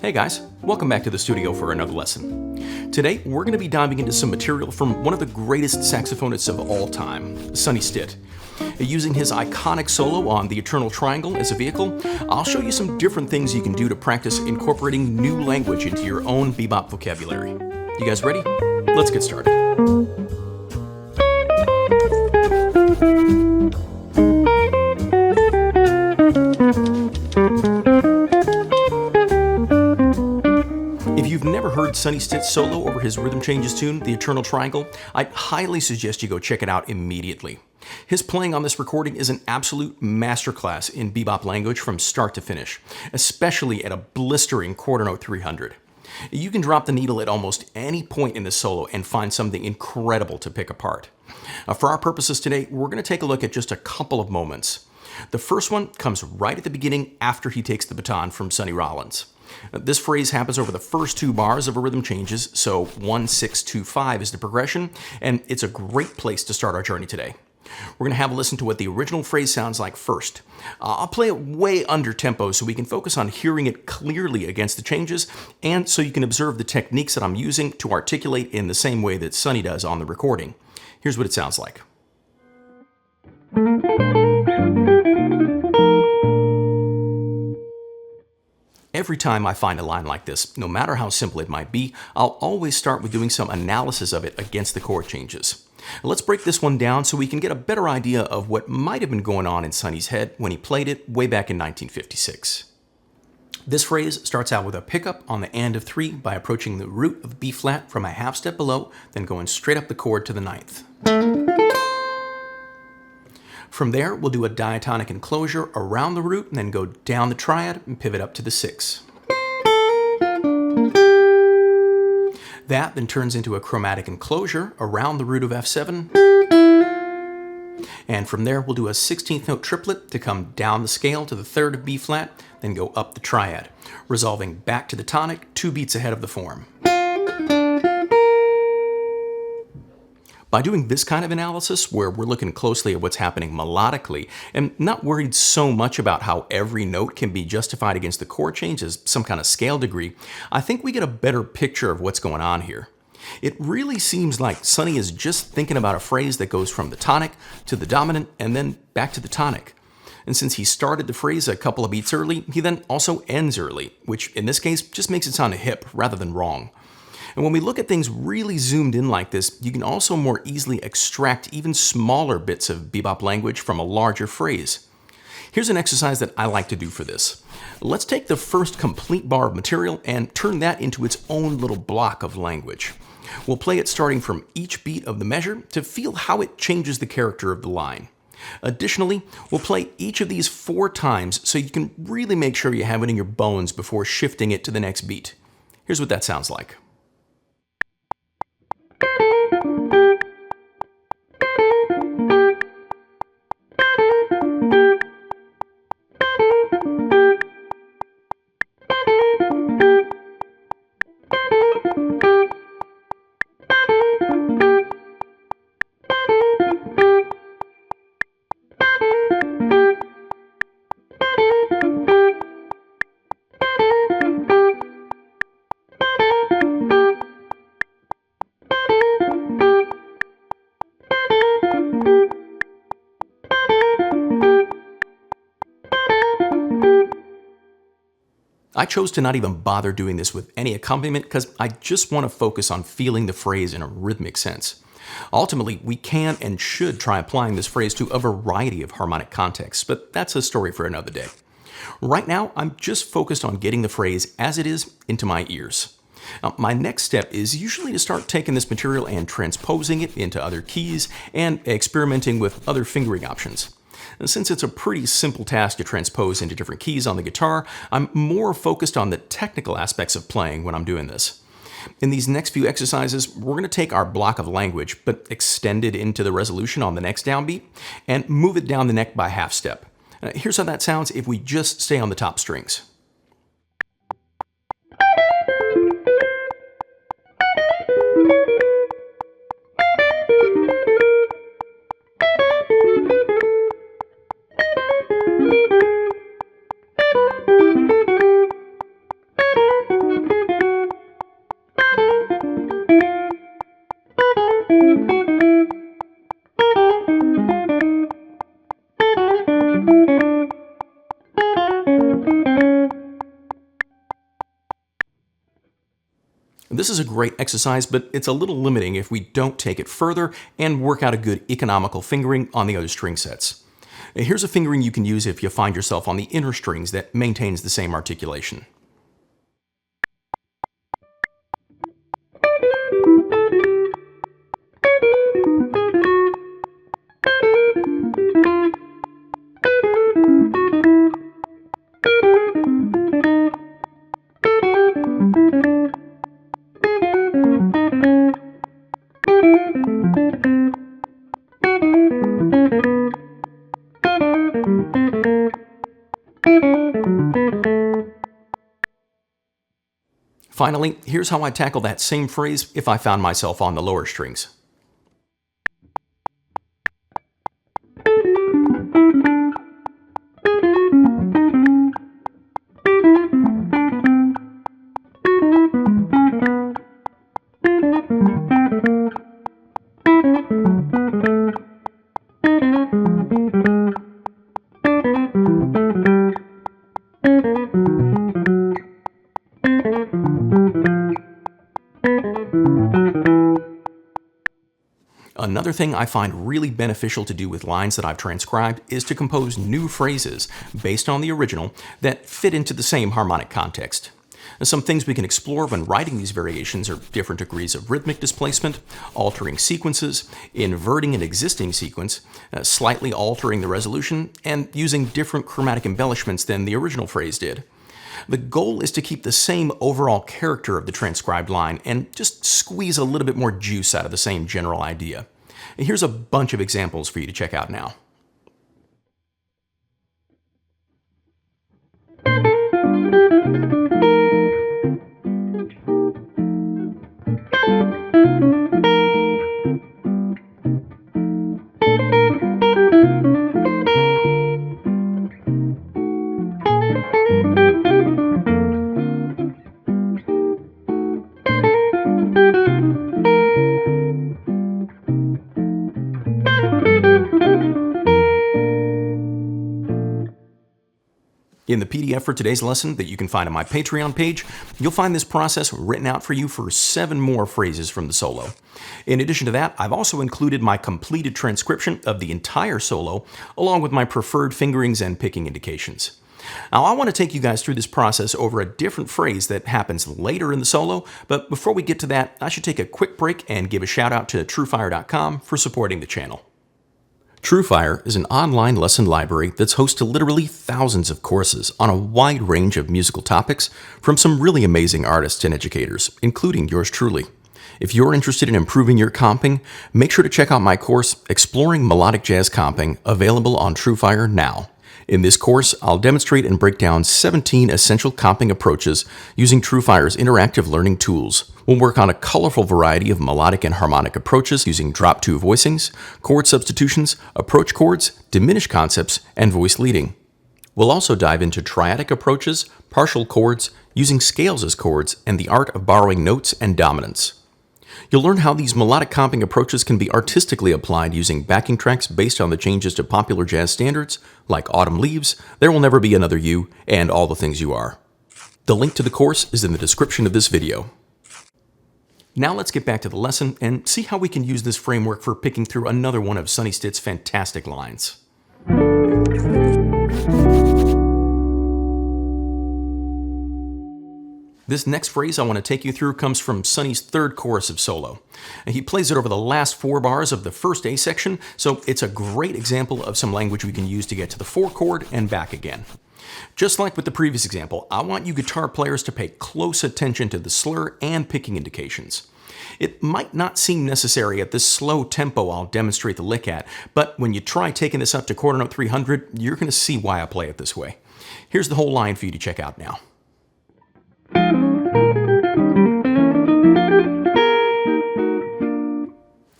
Hey guys, welcome back to the studio for another lesson. Today, we're going to be diving into some material from one of the greatest saxophonists of all time, Sonny Stitt. Using his iconic solo on the Eternal Triangle as a vehicle, I'll show you some different things you can do to practice incorporating new language into your own bebop vocabulary. You guys ready? Let's get started. If you've never heard Sonny Stitt's solo over his rhythm changes tune, The Eternal Triangle, I'd highly suggest you go check it out immediately. His playing on this recording is an absolute masterclass in bebop language from start to finish, especially at a blistering quarter note 300. You can drop the needle at almost any point in the solo and find something incredible to pick apart. For our purposes today, we're going to take a look at just a couple of moments. The first one comes right at the beginning after he takes the baton from Sonny Rollins. This phrase happens over the first two bars of a rhythm changes, so 1, 6, 2, 5 is the progression, and it's a great place to start our journey today. We're going to have a listen to what the original phrase sounds like first. I'll play it way under tempo so we can focus on hearing it clearly against the changes, and so you can observe the techniques that I'm using to articulate in the same way that Sonny does on the recording. Here's what it sounds like. Every time I find a line like this, no matter how simple it might be, I'll always start with doing some analysis of it against the chord changes. Let's break this one down so we can get a better idea of what might have been going on in Sonny's head when he played it way back in 1956. This phrase starts out with a pickup on the and of 3 by approaching the root of B flat from a half step below, then going straight up the chord to the 9th. From there, we'll do a diatonic enclosure around the root and then go down the triad and pivot up to the 6. That then turns into a chromatic enclosure around the root of F7. And from there, we'll do a 16th note triplet to come down the scale to the 3rd of B flat, then go up the triad, resolving back to the tonic 2 beats ahead of the form. By doing this kind of analysis, where we're looking closely at what's happening melodically and not worried so much about how every note can be justified against the chord change as some kind of scale degree, I think we get a better picture of what's going on here. It really seems like Sonny is just thinking about a phrase that goes from the tonic to the dominant and then back to the tonic. And since he started the phrase a couple of beats early, he then also ends early, which in this case just makes it sound hip rather than wrong. And when we look at things really zoomed in like this, you can also more easily extract even smaller bits of bebop language from a larger phrase. Here's an exercise that I like to do for this. Let's take the first complete bar of material and turn that into its own little block of language. We'll play it starting from each beat of the measure to feel how it changes the character of the line. Additionally, we'll play each of these 4 times so you can really make sure you have it in your bones before shifting it to the next beat. Here's what that sounds like. I chose to not even bother doing this with any accompaniment because I just want to focus on feeling the phrase in a rhythmic sense. Ultimately, we can and should try applying this phrase to a variety of harmonic contexts, but that's a story for another day. Right now, I'm just focused on getting the phrase as it is into my ears. Now, my next step is usually to start taking this material and transposing it into other keys and experimenting with other fingering options. And since it's a pretty simple task to transpose into different keys on the guitar, I'm more focused on the technical aspects of playing when I'm doing this. In these next few exercises, we're going to take our block of language, but extend it into the resolution on the next downbeat, and move it down the neck by half step. Here's how that sounds if we just stay on the top strings. This is a great exercise, but it's a little limiting if we don't take it further and work out a good economical fingering on the other string sets. Here's a fingering you can use if you find yourself on the inner strings that maintains the same articulation. Finally, here's how I tackle that same phrase if I found myself on the lower strings. Another thing I find really beneficial to do with lines that I've transcribed is to compose new phrases based on the original that fit into the same harmonic context. Some things we can explore when writing these variations are different degrees of rhythmic displacement, altering sequences, inverting an existing sequence, slightly altering the resolution, and using different chromatic embellishments than the original phrase did. The goal is to keep the same overall character of the transcribed line and just squeeze a little bit more juice out of the same general idea. Here's a bunch of examples for you to check out now. In the PDF for today's lesson that you can find on my Patreon page, you'll find this process written out for you for 7 more phrases from the solo. In addition to that, I've also included my completed transcription of the entire solo, along with my preferred fingerings and picking indications. Now, I want to take you guys through this process over a different phrase that happens later in the solo, but before we get to that, I should take a quick break and give a shout out to TrueFire.com for supporting the channel. TrueFire is an online lesson library that's host to literally thousands of courses on a wide range of musical topics from some really amazing artists and educators, including yours truly. If you're interested in improving your comping, make sure to check out my course, Exploring Melodic Jazz Comping, available on TrueFire now. In this course, I'll demonstrate and break down 17 essential comping approaches using TrueFire's interactive learning tools. We'll work on a colorful variety of melodic and harmonic approaches using drop-2 voicings, chord substitutions, approach chords, diminished concepts, and voice leading. We'll also dive into triadic approaches, partial chords, using scales as chords, and the art of borrowing notes and dominants. You'll learn how these melodic comping approaches can be artistically applied using backing tracks based on the changes to popular jazz standards, like Autumn Leaves, There Will Never Be Another You, and All the Things You Are. The link to the course is in the description of this video. Now let's get back to the lesson and see how we can use this framework for picking through another one of Sonny Stitt's fantastic lines. This next phrase I want to take you through comes from Sonny's third chorus of solo. He plays it over the last 4 bars of the first A section, so it's a great example of some language we can use to get to the 4 chord and back again. Just like with the previous example, I want you guitar players to pay close attention to the slur and picking indications. It might not seem necessary at this slow tempo I'll demonstrate the lick at, but when you try taking this up to quarter note 300, you're going to see why I play it this way. Here's the whole line for you to check out now.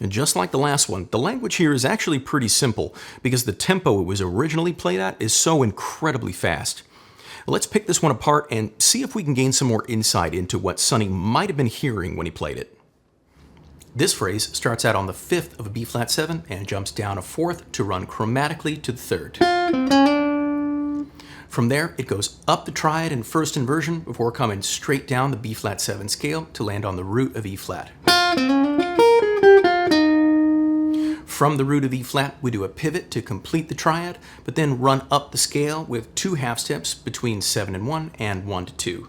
And just like the last one, the language here is actually pretty simple because the tempo it was originally played at is so incredibly fast. Let's pick this one apart and see if we can gain some more insight into what Sonny might have been hearing when he played it. This phrase starts out on the 5th of a B-flat 7 and jumps down a 4th to run chromatically to the 3rd. From there, it goes up the triad in first inversion before coming straight down the B-flat 7 scale to land on the root of E-flat. From the root of E-flat, we do a pivot to complete the triad, but then run up the scale with 2 half steps between 7 and 1 and 1 to 2.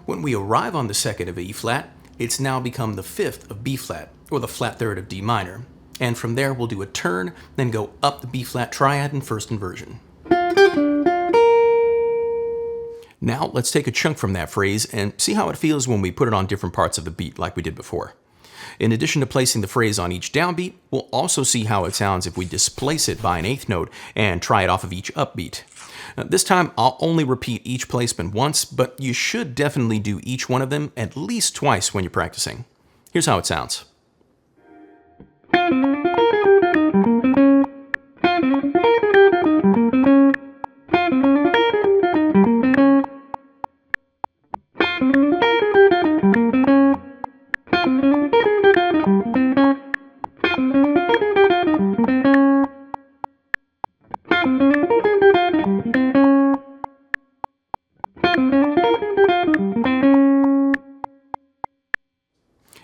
When we arrive on the second of E-flat, it's now become the 5th of B-flat, or the flat third of D minor. And from there, we'll do a turn, then go up the B-flat triad in first inversion. Now, let's take a chunk from that phrase and see how it feels when we put it on different parts of the beat like we did before. In addition to placing the phrase on each downbeat, we'll also see how it sounds if we displace it by an 8th note and try it off of each upbeat. This time, I'll only repeat each placement once, but you should definitely do each one of them at least twice when you're practicing. Here's how it sounds.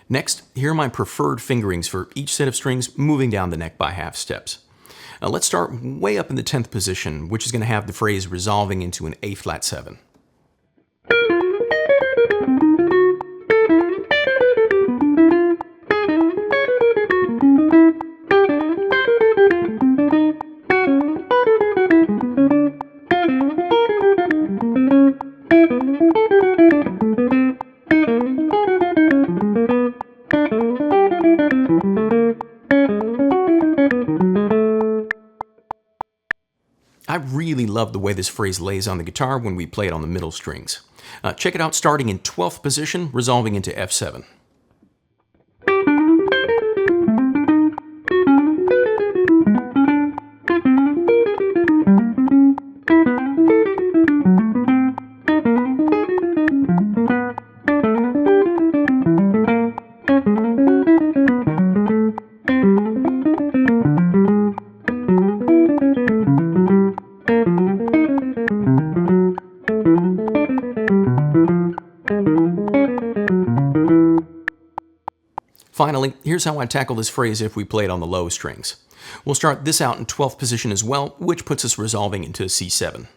Next, here are my preferred fingerings for each set of strings moving down the neck by half steps. Let's start way up in the 10th position, which is going to have the phrase resolving into an A-flat 7. I really love the way this phrase lays on the guitar when we play it on the middle strings. Check it out starting in 12th position, resolving into F7. Finally, here's how I tackle this phrase if we play it on the low strings. We'll start this out in 12th position as well, which puts us resolving into C7.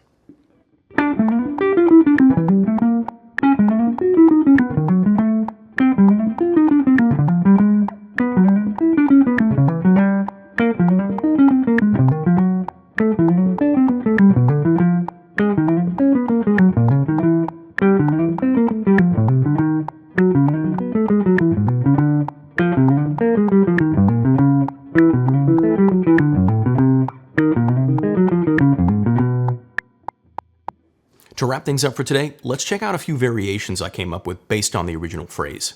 To wrap things up for today, let's check out a few variations I came up with based on the original phrase.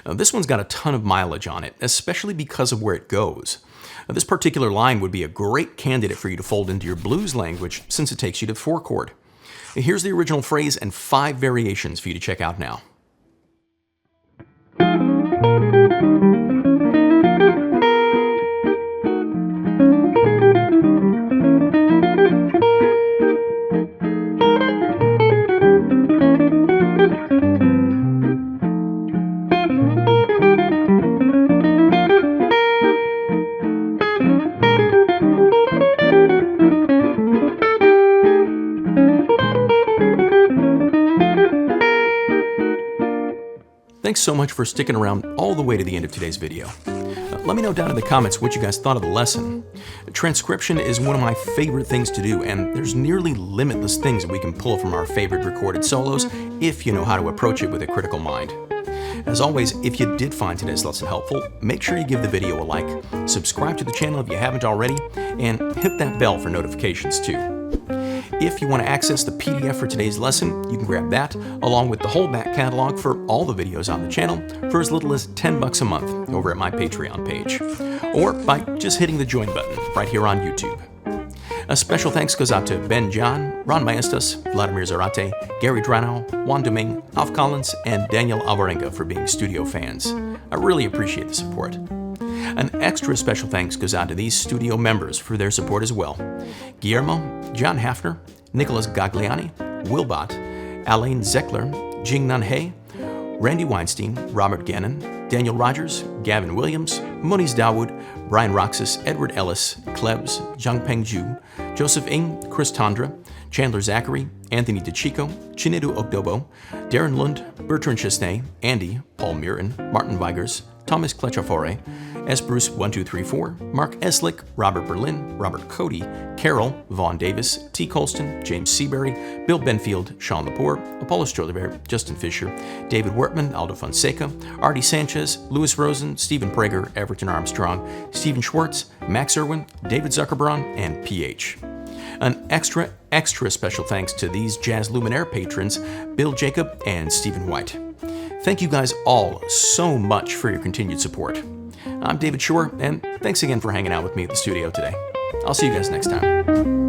This one's got a ton of mileage on it, especially because of where it goes. This particular line would be a great candidate for you to fold into your blues language since it takes you to the 4 chord. Here's the original phrase and 5 variations for you to check out now. Thanks so much for sticking around all the way to the end of today's video. Let me know down in the comments what you guys thought of the lesson. Transcription is one of my favorite things to do, and there's nearly limitless things that we can pull from our favorite recorded solos if you know how to approach it with a critical mind. As always, if you did find today's lesson helpful, make sure you give the video a like, subscribe to the channel if you haven't already, and hit that bell for notifications too. If you want to access the PDF for today's lesson, you can grab that, along with the whole back catalog for all the videos on the channel for as little as $10 a month over at my Patreon page, or by just hitting the join button right here on YouTube. A special thanks goes out to Ben John, Ron Maestas, Vladimir Zarate, Gary Dranow, Juan Domingue, Alf Collins, and Daniel Alvarenga for being studio fans. I really appreciate the support. An extra special thanks goes out to these studio members for their support as well. Guillermo, John Hafner, Nicholas Gagliani, Wilbot, Alain Zeckler, Jingnan He, Randy Weinstein, Robert Gannon, Daniel Rogers, Gavin Williams, Moniz Dawood, Brian Roxas, Edward Ellis, Klebs, Zhangpeng Zhu, Joseph Ng, Chris Tondra, Chandler Zachary, Anthony DeChico, Chinedu Ogdobo, Darren Lund, Bertrand Chesnay, Andy, Paul Murin, Martin Vigers, Thomas Klechafore, S. Bruce 1234, Mark Eslick, Robert Berlin, Robert Cody, Carol, Vaughn Davis, T. Colston, James Seabury, Bill Benfield, Sean Lepore, Apollo Strollivert, Justin Fisher, David Wortman, Aldo Fonseca, Artie Sanchez, Louis Rosen, Stephen Prager, Everton Armstrong, Stephen Schwartz, Max Irwin, David Zuckerbraun, and PH. An extra special thanks to these Jazz Luminaire patrons, Bill Jacob and Stephen White. Thank you guys all so much for your continued support. I'm David Shore, and thanks again for hanging out with me at the studio today. I'll see you guys next time.